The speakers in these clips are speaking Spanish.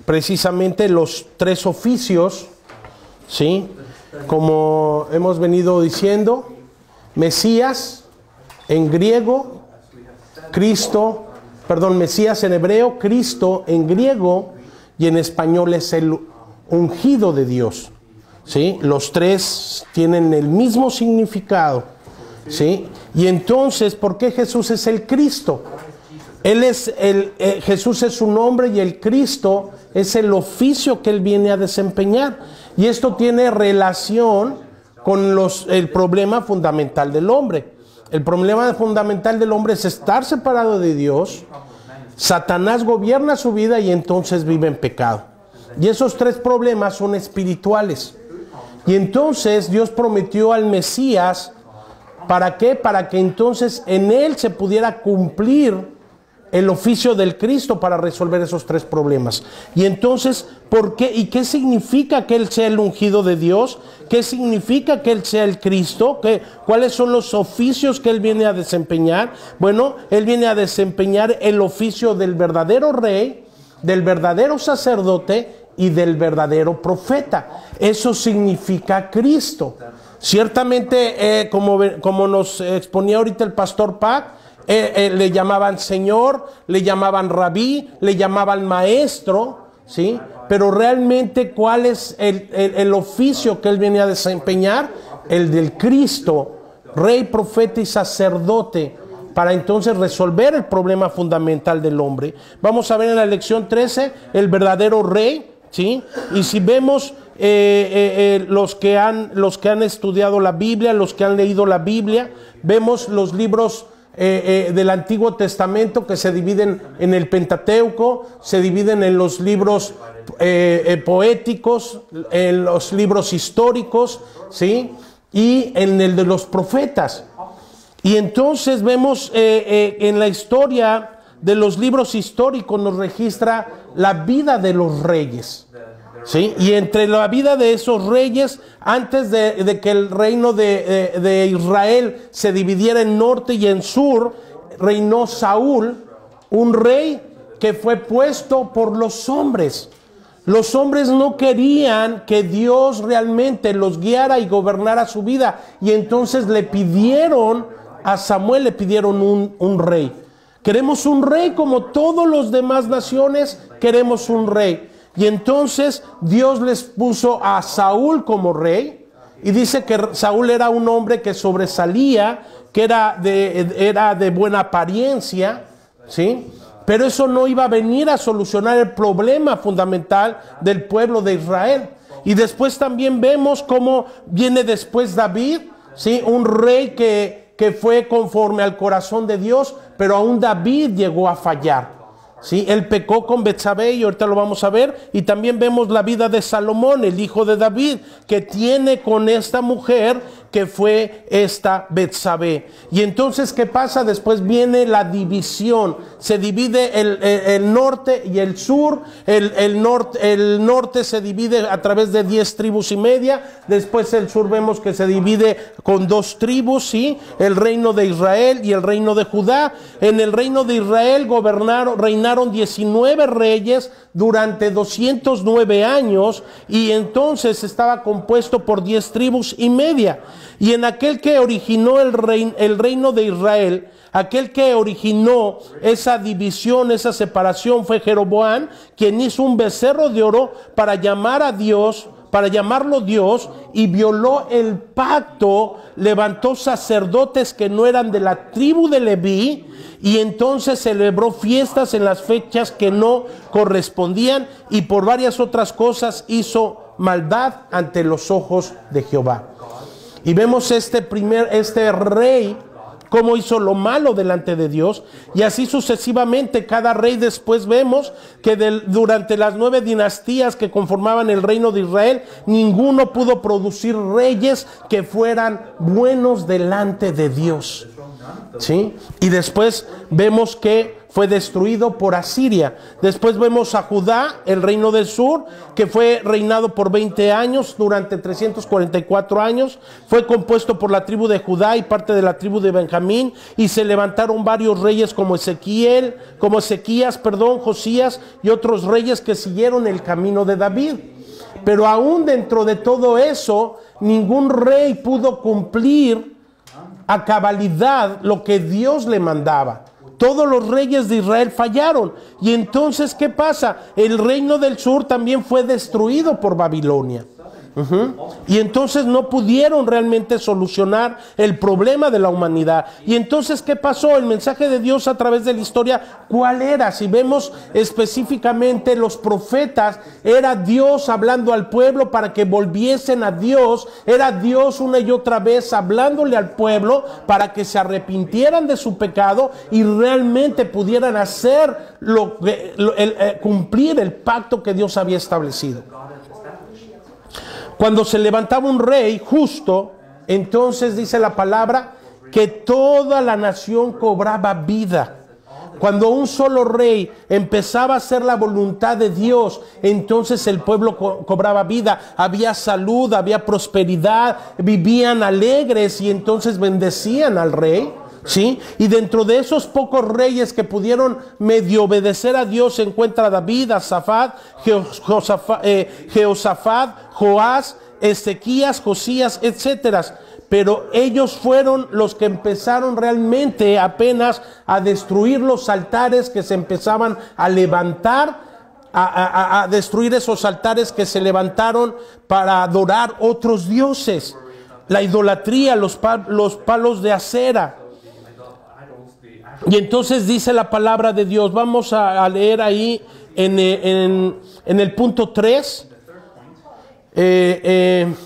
precisamente los tres oficios, ¿sí? Como hemos venido diciendo, Mesías en griego, Cristo, perdón, Mesías en hebreo, Cristo en griego, y en español es el ungido de Dios, ¿sí? Los tres tienen el mismo significado, ¿sí? Y entonces, ¿por qué Jesús es el Cristo? Jesús es su nombre y el Cristo es el oficio que Él viene a desempeñar. Y esto tiene relación con el problema fundamental del hombre. El problema fundamental del hombre es estar separado de Dios. Satanás gobierna su vida y entonces vive en pecado. Y esos tres problemas son espirituales. Y entonces Dios prometió al Mesías, ¿para qué? Para que entonces en Él se pudiera cumplir el oficio del Cristo para resolver esos tres problemas. Y entonces, ¿por qué? ¿Y qué significa que Él sea el ungido de Dios? ¿Qué significa que Él sea el Cristo? ¿Cuáles son los oficios que Él viene a desempeñar? Bueno, Él viene a desempeñar el oficio del verdadero rey, del verdadero sacerdote y del verdadero profeta. Eso significa Cristo. Ciertamente, como nos exponía ahorita el pastor Pac, le llamaban Señor, le llamaban Rabí, le llamaban Maestro, ¿sí? Pero realmente, ¿cuál es el oficio que Él viene a desempeñar? El del Cristo, Rey, Profeta y Sacerdote, para entonces resolver el problema fundamental del hombre. Vamos a ver en la lección 13 el verdadero Rey, ¿sí? Y si vemos los que han estudiado la Biblia, los que han leído la Biblia, vemos los libros del Antiguo Testamento que se dividen en el Pentateuco, se dividen en los libros poéticos, en los libros históricos, ¿sí? Y en el de los profetas. Y entonces vemos en la historia de los libros históricos nos registra la vida de los reyes, ¿sí? Y entre la vida de esos reyes, antes de que el reino de Israel se dividiera en norte y en sur, reinó Saúl, un rey que fue puesto por los hombres. Los hombres no querían que Dios realmente los guiara y gobernara su vida, y entonces le pidieron a Samuel, le pidieron un rey. Queremos un rey como todas las demás naciones, queremos un rey. Y entonces Dios les puso a Saúl como rey, y dice que Saúl era un hombre que sobresalía, que era de buena apariencia, ¿sí? Pero eso no iba a venir a solucionar el problema fundamental del pueblo de Israel. Y después también vemos cómo viene después David, ¿sí? Un rey que fue conforme al corazón de Dios, pero aún David llegó a fallar. ¿Sí? Él pecó con Betsabé y ahorita lo vamos a ver. Y también vemos la vida de Salomón, el hijo de David, que tiene con esta mujer que fue esta Betsabé. Y entonces, ¿qué pasa? Después viene la división. Se divide el norte y el sur. El norte se divide a través de 10 tribus y media. Después el sur vemos que se divide con 2 tribus, ¿sí? El reino de Israel y el reino de Judá. En el reino de Israel reinaron 19 reyes durante 209 años, y entonces estaba compuesto por 10 tribus y media. Y en aquel que originó el reino de Israel, aquel que originó esa división, esa separación, fue Jeroboam, quien hizo un becerro de oro para llamarlo Dios, y violó el pacto, levantó sacerdotes que no eran de la tribu de Leví, y entonces celebró fiestas en las fechas que no correspondían, y por varias otras cosas hizo maldad ante los ojos de Jehová. Y vemos este rey cómo hizo lo malo delante de Dios, y así sucesivamente cada rey. Después vemos que durante las 9 dinastías que conformaban el reino de Israel, ninguno pudo producir reyes que fueran buenos delante de Dios. ¿sí? Y después vemos que fue destruido por Asiria. Después vemos a Judá, el reino del sur, que fue reinado por 20 años, durante 344 años. Fue compuesto por la tribu de Judá y parte de la tribu de Benjamín, y se levantaron varios reyes como Ezequías, Josías y otros reyes que siguieron el camino de David. Pero aún dentro de todo eso, ningún rey pudo cumplir a cabalidad lo que Dios le mandaba. Todos los reyes de Israel fallaron. Y entonces, ¿qué pasa? El reino del sur también fue destruido por Babilonia. Y entonces no pudieron realmente solucionar el problema de la humanidad. Y entonces, ¿qué pasó? El mensaje de Dios a través de la historia, ¿cuál era? Si vemos específicamente los profetas, era Dios hablando al pueblo para que volviesen a Dios. Era Dios una y otra vez hablándole al pueblo para que se arrepintieran de su pecado y realmente pudieran hacer cumplir el pacto que Dios había establecido. Cuando se levantaba un rey justo, entonces dice la palabra que toda la nación cobraba vida. Cuando un solo rey empezaba a hacer la voluntad de Dios, entonces el pueblo cobraba vida. Había salud, había prosperidad, vivían alegres y entonces bendecían al rey. ¿Sí? Y dentro de esos pocos reyes que pudieron medio obedecer a Dios se encuentra David, Asafat, Jehoshafat, Joás, Ezequías, Josías, etcétera. Pero ellos fueron los que empezaron realmente apenas a destruir los altares que se empezaban a levantar, a destruir esos altares que se levantaron para adorar otros dioses. La idolatría, los palos de acera. Y entonces dice la palabra de Dios, vamos a leer ahí en el punto 3, en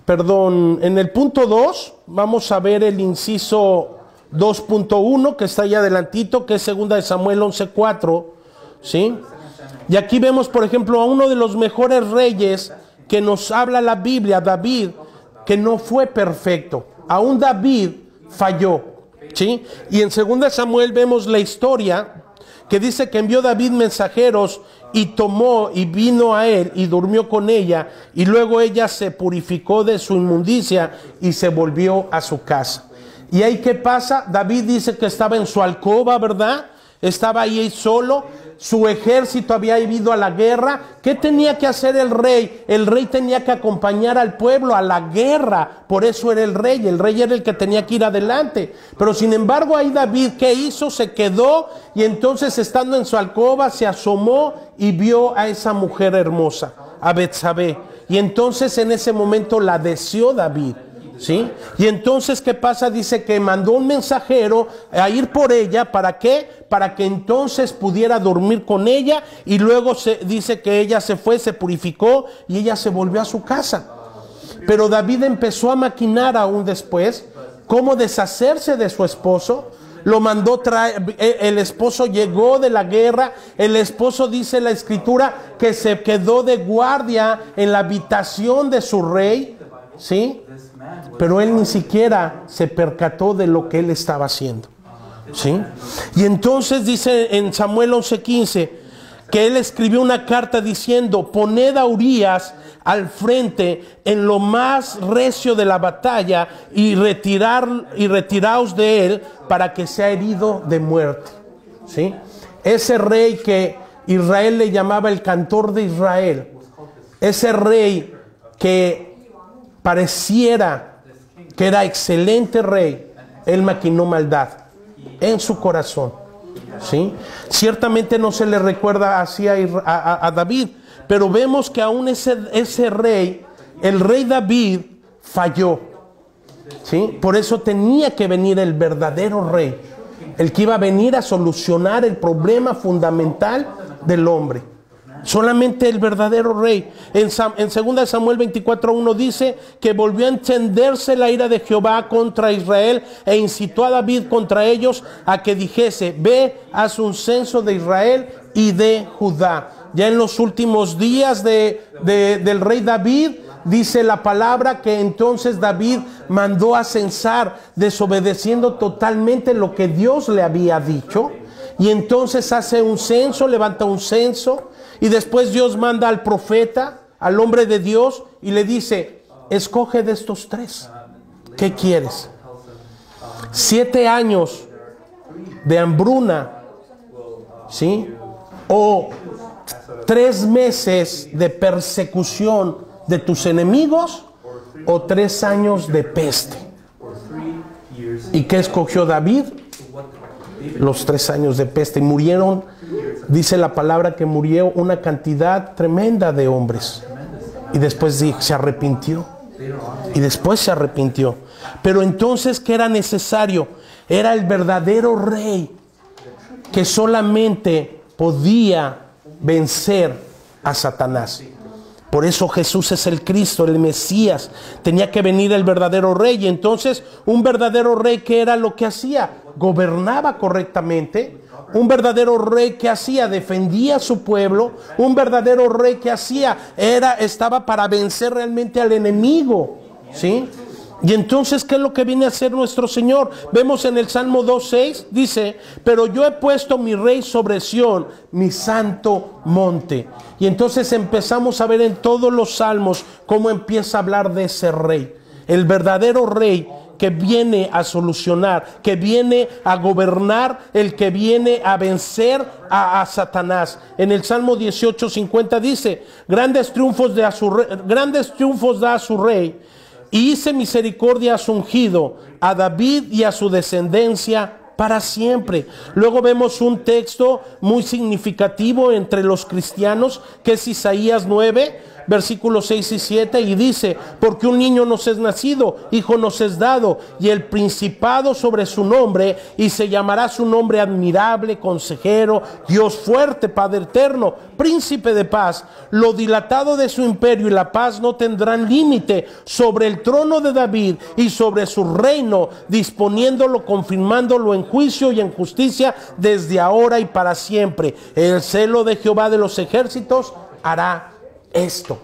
el punto 2, vamos a ver el inciso 2.1 que está ahí adelantito, que es 2 Samuel 11:4, ¿sí? Y aquí vemos, por ejemplo, a uno de los mejores reyes que nos habla la Biblia, David, que no fue perfecto. Aún David falló. ¿Sí? Y en 2 Samuel vemos la historia que dice que envió David mensajeros y tomó y vino a él y durmió con ella, y luego ella se purificó de su inmundicia y se volvió a su casa. ¿Y ahí qué pasa? David dice que estaba en su alcoba, ¿verdad? Estaba ahí solo, su ejército había ido a la guerra. ¿Qué tenía que hacer el rey? El rey tenía que acompañar al pueblo a la guerra, por eso era el rey era el que tenía que ir adelante. Pero sin embargo ahí David, ¿qué hizo? Se quedó, y entonces estando en su alcoba se asomó y vio a esa mujer hermosa, a Betsabé, y entonces en ese momento la deseó David. ¿Sí? Y entonces, ¿qué pasa? Dice que mandó un mensajero a ir por ella. ¿Para qué? Para que entonces pudiera dormir con ella, y luego dice que ella se fue, se purificó y ella se volvió a su casa. Pero David empezó a maquinar aún después cómo deshacerse de su esposo. Lo mandó traer, el esposo llegó de la guerra, el esposo, dice la escritura, que se quedó de guardia en la habitación de su rey, ¿sí? Pero él ni siquiera se percató de lo que él estaba haciendo, ¿sí? Y entonces dice en Samuel 11:15 que él escribió una carta diciendo: poned a Urías al frente en lo más recio de la batalla y retiraos de él para que sea herido de muerte, ¿sí? Ese rey que Israel le llamaba el cantor de Israel, ese rey que pareciera que era excelente rey, él maquinó maldad en su corazón, ¿sí? Ciertamente no se le recuerda así a David, pero vemos que aún ese rey, el rey David, falló, ¿sí? Por eso tenía que venir el verdadero rey, el que iba a venir a solucionar el problema fundamental del hombre. Solamente el verdadero rey. En 2 Samuel 24:1 dice que volvió a encenderse la ira de Jehová contra Israel e incitó a David contra ellos a que dijese: ve, haz un censo de Israel y de Judá. Ya en los últimos días del rey David, dice la palabra que entonces David mandó a censar, desobedeciendo totalmente lo que Dios le había dicho. Y entonces hace un censo, levanta un censo, y después Dios manda al profeta, al hombre de Dios, y le dice, escoge de estos tres, ¿qué quieres? 7 años de hambruna, ¿sí? O 3 meses de persecución de tus enemigos, o 3 años de peste. ¿Y qué escogió David? Los 3 años de peste. Y murieron, dice la palabra que murió una cantidad tremenda de hombres. Y después se arrepintió. Y después se arrepintió. Pero entonces, ¿qué era necesario? Era el verdadero rey que solamente podía vencer a Satanás. Por eso Jesús es el Cristo, el Mesías. Tenía que venir el verdadero rey. Y entonces, un verdadero rey, ¿qué era lo que hacía? Gobernaba correctamente. Un verdadero rey que hacía, defendía a su pueblo. Un verdadero rey que hacía, estaba para vencer realmente al enemigo, ¿sí? Y entonces, ¿qué es lo que viene a hacer nuestro Señor? Vemos en el Salmo 2:6, dice, pero yo he puesto mi rey sobre Sión, mi santo monte. Y entonces empezamos a ver en todos los salmos cómo empieza a hablar de ese rey. El verdadero rey que viene a solucionar, que viene a gobernar, el que viene a vencer a Satanás. En el Salmo 18:50 dice, grandes triunfos da a su rey, y hice misericordia a su ungido, a David y a su descendencia para siempre. Luego vemos un texto muy significativo entre los cristianos, que es Isaías 9, versículos 6 y 7, y dice, porque un niño nos es nacido, hijo nos es dado, y el principado sobre su nombre, y se llamará su nombre admirable, consejero, Dios fuerte, Padre eterno, príncipe de paz. Lo dilatado de su imperio y la paz no tendrán límite sobre el trono de David y sobre su reino, disponiéndolo, confirmándolo en juicio y en justicia desde ahora y para siempre. El celo de Jehová de los ejércitos hará esto.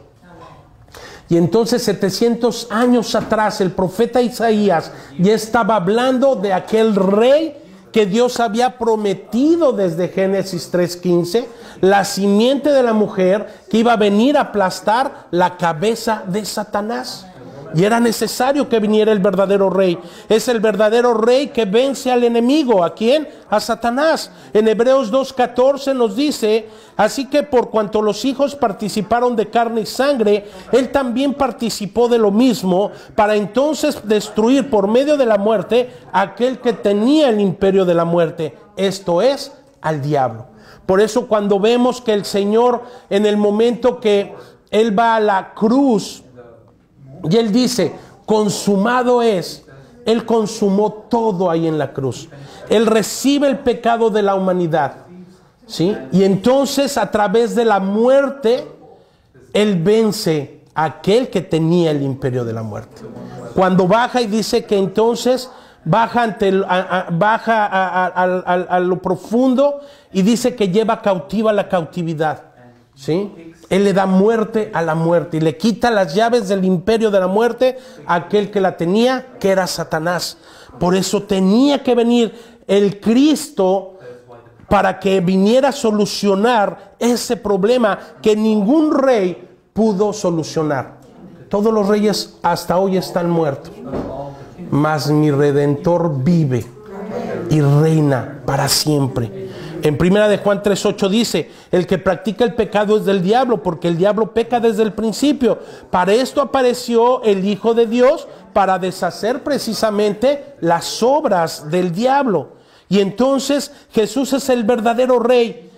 Y entonces 700 años atrás el profeta Isaías ya estaba hablando de aquel rey que Dios había prometido desde Génesis 3:15, la simiente de la mujer que iba a venir a aplastar la cabeza de Satanás. Y era necesario que viniera el verdadero rey. Es el verdadero rey que vence al enemigo. ¿A quién? A Satanás. En Hebreos 2:14 nos dice, así que por cuanto los hijos participaron de carne y sangre, él también participó de lo mismo, para entonces destruir por medio de la muerte aquel que tenía el imperio de la muerte, esto es, al diablo. Por eso cuando vemos que el Señor, en el momento que Él va a la cruz, y Él dice, consumado es, Él consumó todo ahí en la cruz. Él recibe el pecado de la humanidad, ¿sí? Y entonces a través de la muerte, Él vence a aquel que tenía el imperio de la muerte. Cuando baja y dice que entonces baja a lo profundo y dice que lleva cautiva la cautividad, ¿sí? Él le da muerte a la muerte y le quita las llaves del imperio de la muerte a aquel que la tenía, que era Satanás. Por eso tenía que venir el Cristo para que viniera a solucionar ese problema que ningún rey pudo solucionar. Todos los reyes hasta hoy están muertos, mas mi Redentor vive y reina para siempre. En primera de Juan 3:8 dice, el que practica el pecado es del diablo, porque el diablo peca desde el principio. Para esto apareció el Hijo de Dios, para deshacer precisamente las obras del diablo. Y entonces Jesús es el verdadero rey.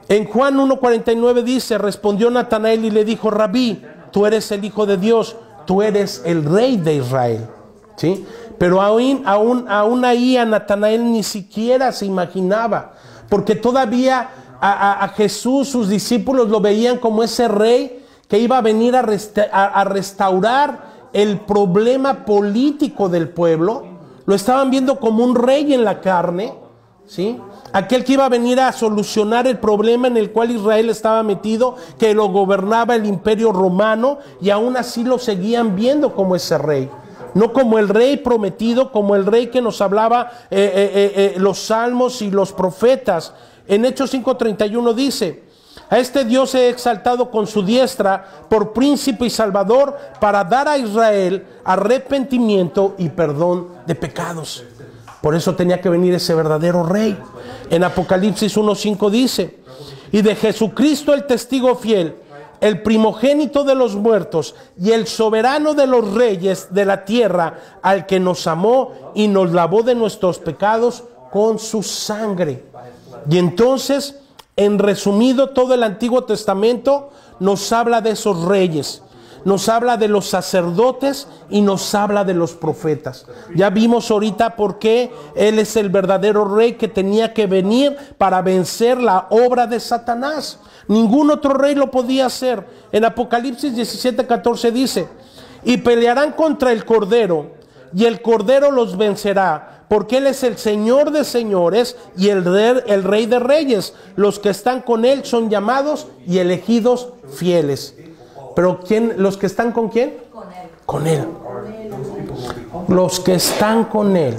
En Juan 1:49 dice, respondió Natanael y le dijo, Rabí, tú eres el Hijo de Dios, tú eres el Rey de Israel, ¿sí? Pero aún ahí a Natanael ni siquiera se imaginaba, porque todavía a Jesús, sus discípulos lo veían como ese rey que iba a venir a restaurar el problema político del pueblo. Lo estaban viendo como un rey en la carne, ¿sí? Aquel que iba a venir a solucionar el problema en el cual Israel estaba metido, que lo gobernaba el imperio romano, y aún así lo seguían viendo como ese rey. no como el rey prometido, como el rey que nos hablaba los salmos y los profetas. En Hechos 5:31 dice: a este Dios he exaltado con su diestra por príncipe y salvador, para dar a Israel arrepentimiento y perdón de pecados. Por eso tenía que venir ese verdadero rey. En Apocalipsis 1:5 dice: y de Jesucristo el testigo fiel, el primogénito de los muertos y el soberano de los reyes de la tierra, al que nos amó y nos lavó de nuestros pecados con su sangre. Y entonces, en resumido, todo el Antiguo Testamento nos habla de esos reyes, nos habla de los sacerdotes y nos habla de los profetas. Ya vimos ahorita por qué Él es el verdadero rey que tenía que venir para vencer la obra de Satanás. Ningún otro rey lo podía hacer. En Apocalipsis 17:14 dice: y pelearán contra el Cordero, y el Cordero los vencerá, porque Él es el Señor de señores y el Rey de reyes. Los que están con Él son llamados y elegidos fieles. Pero ¿quién? ¿Los que están con quién? Con Él. Los que están con Él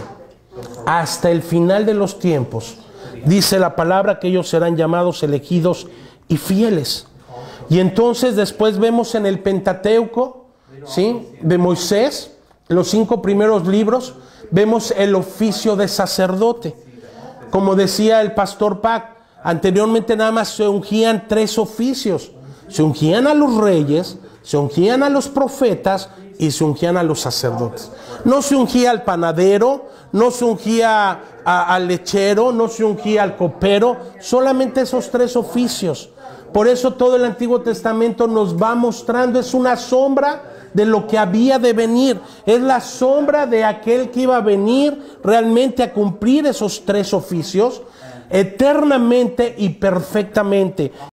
hasta el final de los tiempos. Dice la palabra que ellos serán llamados elegidos y fieles. Y entonces después vemos en el Pentateuco, ¿sí?, de Moisés, los 5 primeros libros, vemos el oficio de sacerdote. Como decía el pastor Pac, anteriormente nada más se ungían 3 oficios. Se ungían a los reyes, se ungían a los profetas y se ungían a los sacerdotes. No se ungía al panadero, no se ungía al lechero, no se ungía al copero, solamente esos 3 oficios. Por eso todo el Antiguo Testamento nos va mostrando, es una sombra de lo que había de venir. Es la sombra de aquel que iba a venir realmente a cumplir esos 3 oficios eternamente y perfectamente.